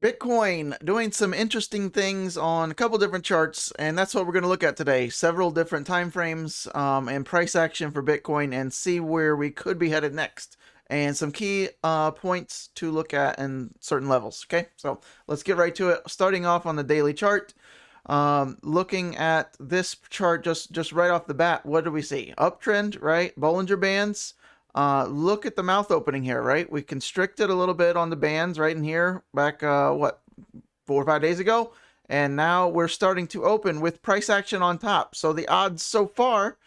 Bitcoin doing some interesting things on a couple different charts, and that's what we're going to look at today. Several different time frames and price action for Bitcoin, and see where we could be headed next. And some key points to look at in certain levels. Okay, so let's get right to it. Starting off on the daily chart, looking at this chart just right off the bat, what do we see? Uptrend, right? Bollinger Bands. Look at the mouth opening here, right? We constricted a little bit on the bands right in here back, what, 4 or 5 days ago? And now we're starting to open with price action on top. So the odds so far,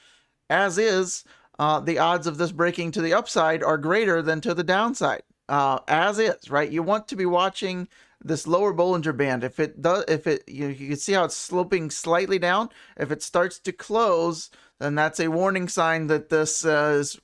as is, the odds of this breaking to the upside are greater than to the downside, as is, right? You want to be watching this lower Bollinger Band. If it does, you can see how it's sloping slightly down. If it starts to close, then that's a warning sign that this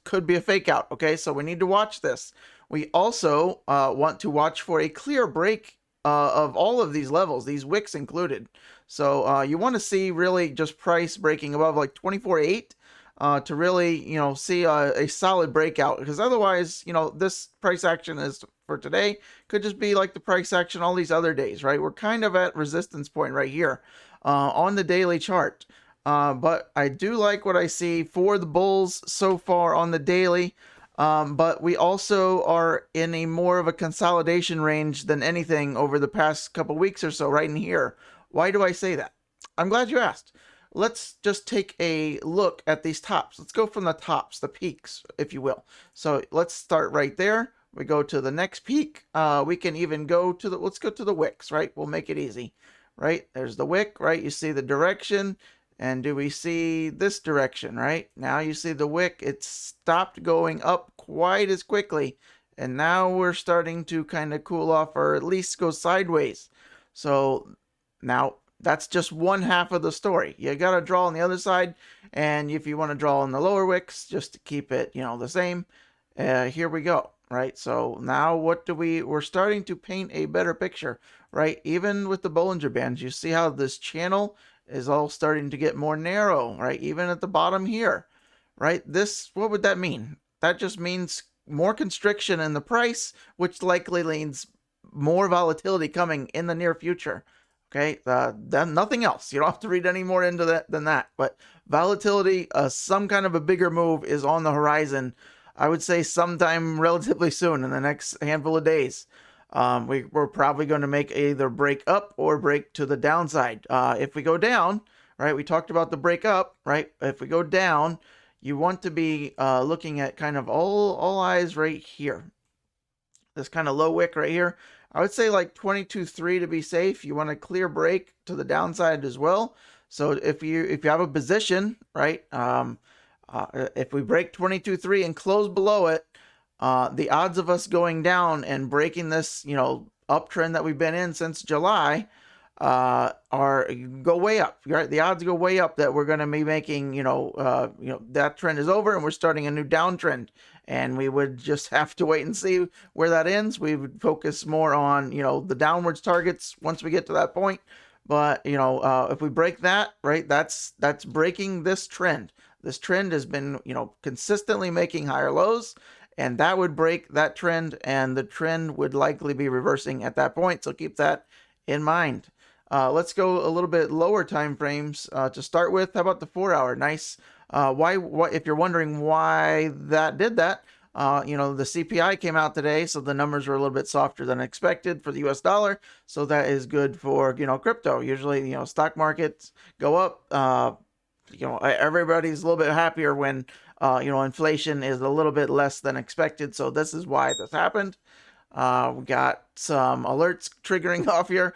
could be a fake out. Okay, so we need to watch this. We also want to watch for a clear break of all of these levels, these wicks included. So you want to see really just price breaking above like 24.8 to really, see a solid breakout, because otherwise, this price action is for today could just be like the price action all these other days, right? We're kind of at resistance point right here on the daily chart. But I do like what I see for the bulls so far on the daily. But we also are in a more of a consolidation range than anything over the past couple weeks or so, right in here. Why do I say that? I'm glad you asked. Let's just take a look at these tops. Let's go from the tops, the peaks, if you will. So let's start right there. We go to the next peak. We can even go to let's go to the wicks, right? We'll make it easy, right? There's the wick, right? You see the direction. And do we see this direction, right? Now you see the wick, it stopped going up quite as quickly. And now we're starting to kind of cool off, or at least go sideways. So now that's just one half of the story. You got to draw on the other side. And if you want to draw on the lower wicks, just to keep it, the same, here we go, right? So now we're starting to paint a better picture, right? Even with the Bollinger Bands, you see how this channel is all starting to get more narrow, right? Even at the bottom here, right? What would that mean? That just means more constriction in the price, which likely means more volatility coming in the near future. Okay, nothing else. You don't have to read any more into that than that. But volatility, some kind of a bigger move is on the horizon. I would say sometime relatively soon, in the next handful of days. We're probably going to make either break up or break to the downside. If we go down, right, we talked about the break up, right? If we go down, you want to be looking at kind of all eyes right here. This kind of low wick right here. I would say like 22.3 to be safe. You want a clear break to the downside as well. So if you have a position, right, if we break 22.3 and close below it, the odds of us going down and breaking this, uptrend that we've been in since July, go way up. Right? The odds go way up that we're going to be making, that trend is over and we're starting a new downtrend. And we would just have to wait and see where that ends. We would focus more on, the downwards targets once we get to that point. But, if we break that, right, that's breaking this trend. This trend has been, consistently making higher lows. And that would break that trend, and the trend would likely be reversing at that point. So keep that in mind. Let's go a little bit lower time frames to start with. How about the 4-hour? Nice. Why? If you're wondering why that did that, the CPI came out today, so the numbers were a little bit softer than expected for the U.S. dollar. So that is good for crypto. Usually, stock markets go up. Everybody's a little bit happier when inflation is a little bit less than expected. So this is why this happened. We got some alerts triggering off here.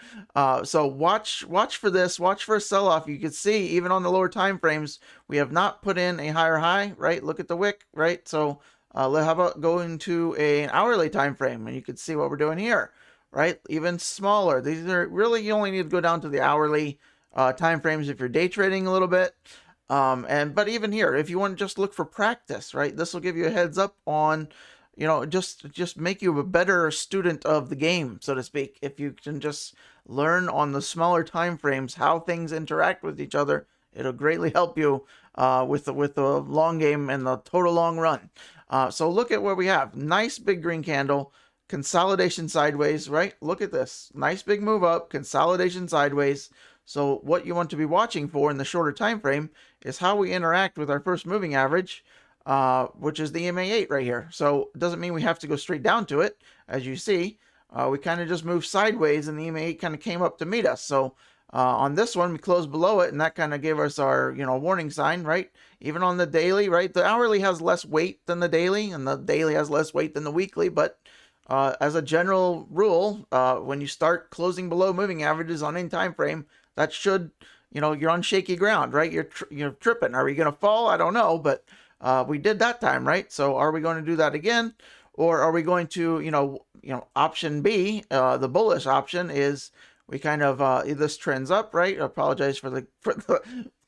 So watch for this. Watch for a sell-off. You can see even on the lower time frames, we have not put in a higher high, right? Look at the wick, right? So how about going to an hourly time frame, and you can see what we're doing here, right? Even smaller. These are really, you only need to go down to the hourly time frames if you're day trading a little bit. But even here, if you want to just look for practice, right? This will give you a heads up on, just make you a better student of the game, so to speak. If you can just learn on the smaller time frames how things interact with each other, it'll greatly help you with the long game and the total long run. So look at what we have. Nice big green candle. consolidation sideways, right? Look at this. Nice big move up, consolidation sideways. So what you want to be watching for in the shorter time frame is how we interact with our first moving average, which is the EMA8 right here. So it doesn't mean we have to go straight down to it. As you see, we kind of just moved sideways and the EMA8 kind of came up to meet us. So on this one, we closed below it, and that kind of gave us our, warning sign, right? Even on the daily, right? The hourly has less weight than the daily, and the daily has less weight than the weekly, but as a general rule, when you start closing below moving averages on any time frame, that should, you're on shaky ground, right? You're tripping. Are we going to fall? I don't know, but we did that time, right? So are we going to do that again, or are we going to, option B, the bullish option is we kind of this trends up, right? I apologize for the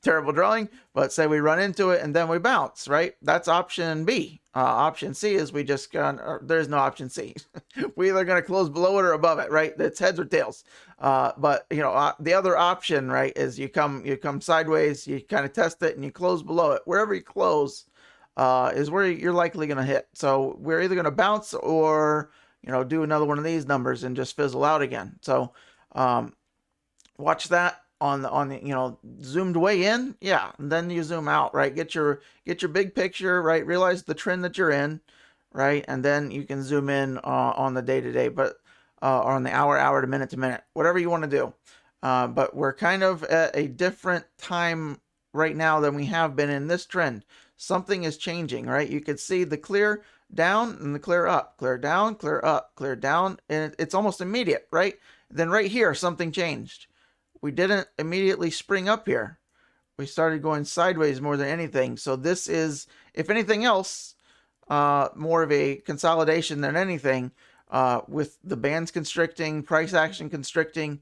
terrible drawing, but say we run into it and then we bounce, right? That's option B. Option C is we just there's no option C. We either going to close below it or above it, right? It's heads or tails. But the other option, right, is you come sideways, you kind of test it and you close below it. Wherever you close is where you're likely going to hit. So we're either going to bounce or do another one of these numbers and just fizzle out again. So watch that on the zoomed way in, yeah, and then you zoom out, right? Get your big picture, right? Realize the trend that you're in, right? And then you can zoom in on the day-to-day, but or on the hour to minute, whatever you want to do. But we're kind of at a different time right now than we have been in this trend. Something is changing, right? You could see the clear down and the clear up, clear down, clear up, clear down, and it's almost immediate, right? Then right here, something changed. We didn't immediately spring up here. We started going sideways more than anything. So this is, if anything else, more of a consolidation than anything, with the bands constricting, price action constricting.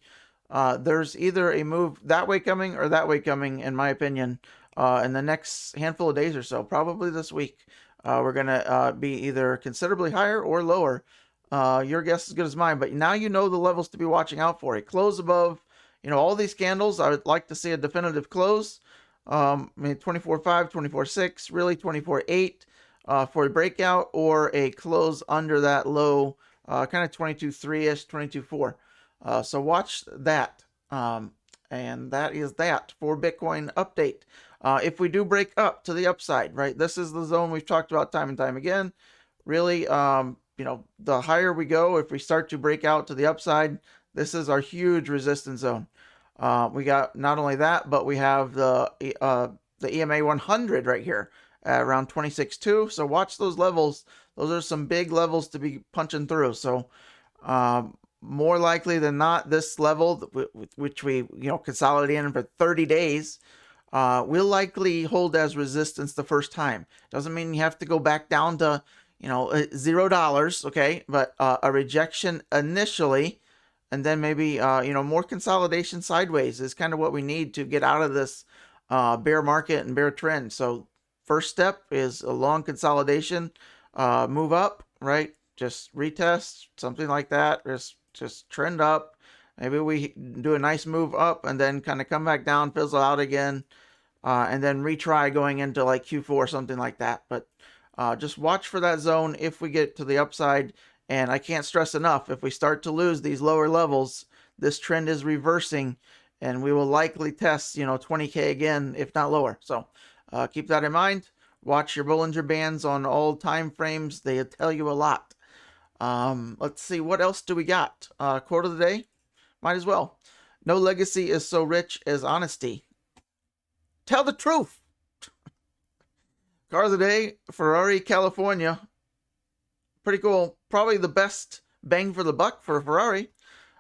There's either a move that way coming or that way coming, in my opinion, in the next handful of days or so, probably this week. We're going to be either considerably higher or lower. Your guess is as good as mine, but now you know the levels to be watching out for. A close above, all these candles. I would like to see a definitive close. 24.5, 24.6, really 24.8 for a breakout, or a close under that low, kind of 22.3-ish, 22.4. So watch that. And that is that for Bitcoin update. If we do break up to the upside, right? This is the zone we've talked about time and time again. Really, the higher we go, if we start to break out to the upside, this is our huge resistance zone. We got not only that, but we have the EMA 100 right here at around 26.2. So watch those levels. Those are some big levels to be punching through. So more likely than not, this level, which we consolidate in for 30 days, will likely hold as resistance the first time. Doesn't mean you have to go back down to $0, okay? But a rejection initially, and then maybe more consolidation sideways is kind of what we need to get out of this bear market and bear trend. So first step is a long consolidation, move up, right? Just retest, something like that. Just trend up. Maybe we do a nice move up and then kind of come back down, fizzle out again, and then retry going into like Q4, something like that. But just watch for that zone if we get to the upside. And I can't stress enough, if we start to lose these lower levels, this trend is reversing, and we will likely test, 20K again, if not lower. So keep that in mind. Watch your Bollinger Bands on all time frames. They tell you a lot. Let's see, what else do we got? Quote of the day? Might as well. No legacy is so rich as honesty. Tell the truth. Car of the day, Ferrari, California. Pretty cool. Probably the best bang for the buck for a Ferrari.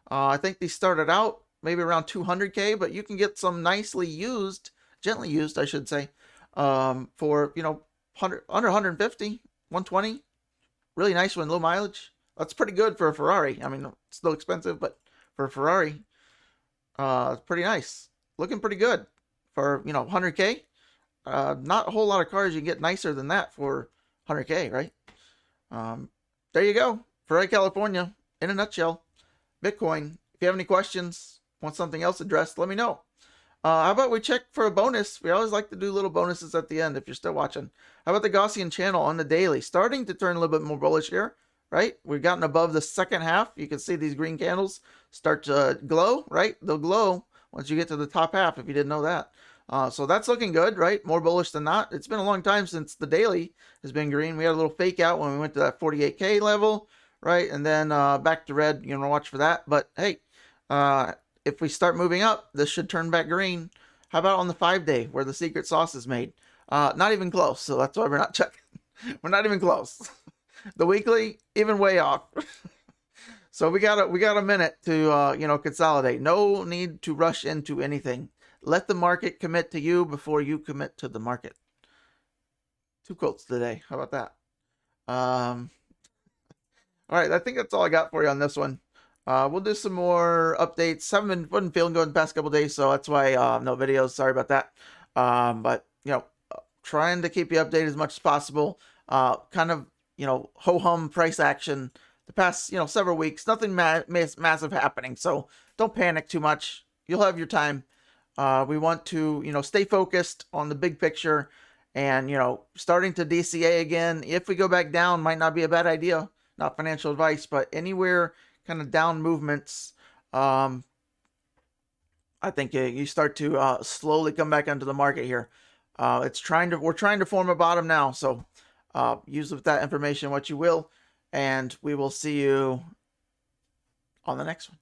I think they started out maybe around 200K, but you can get some nicely used, gently used, I should say, for, 100, under 150, 120. Really nice one, low mileage. That's pretty good for a Ferrari. I mean, it's still expensive, but for a Ferrari, it's pretty nice. Looking pretty good for, 100K. Not a whole lot of cars you can get nicer than that for 100K, right? There you go. Ferrari, California, in a nutshell. Bitcoin. If you have any questions, want something else addressed, let me know. How about we check for a bonus? We always like to do little bonuses at the end if you're still watching. How about the Gaussian channel on the daily? Starting to turn a little bit more bullish here. right? We've gotten above the second half. You can see these green candles start to glow, right? They'll glow once you get to the top half, if you didn't know that. So that's looking good, right? More bullish than not. It's been a long time since the daily has been green. We had a little fake out when we went to that 48K level, right? And then back to red. You know, watch for that. But hey, if we start moving up, this should turn back green. How about on the 5-day where the secret sauce is made? Not even close. So that's why we're not checking. We're not even close. The weekly, even way off. So we got a minute to consolidate. No need to rush into anything. Let the market commit to you before you commit to the market. 2 quotes today. How about that? All right, I think that's all I got for you on this one. We'll do some more updates. Wasn't feeling good the past couple days, so that's why no videos. Sorry about that. But trying to keep you updated as much as possible. Kind of ho-hum price action the past several weeks. Nothing massive happening, so don't panic too much. You'll have your time. We want to stay focused on the big picture, and starting to DCA again. If we go back down, might not be a bad idea. Not financial advice, but anywhere kind of down movements, I think you start to slowly come back into the market here. We're trying to form a bottom now, so use with that information what you will, and we will see you on the next one.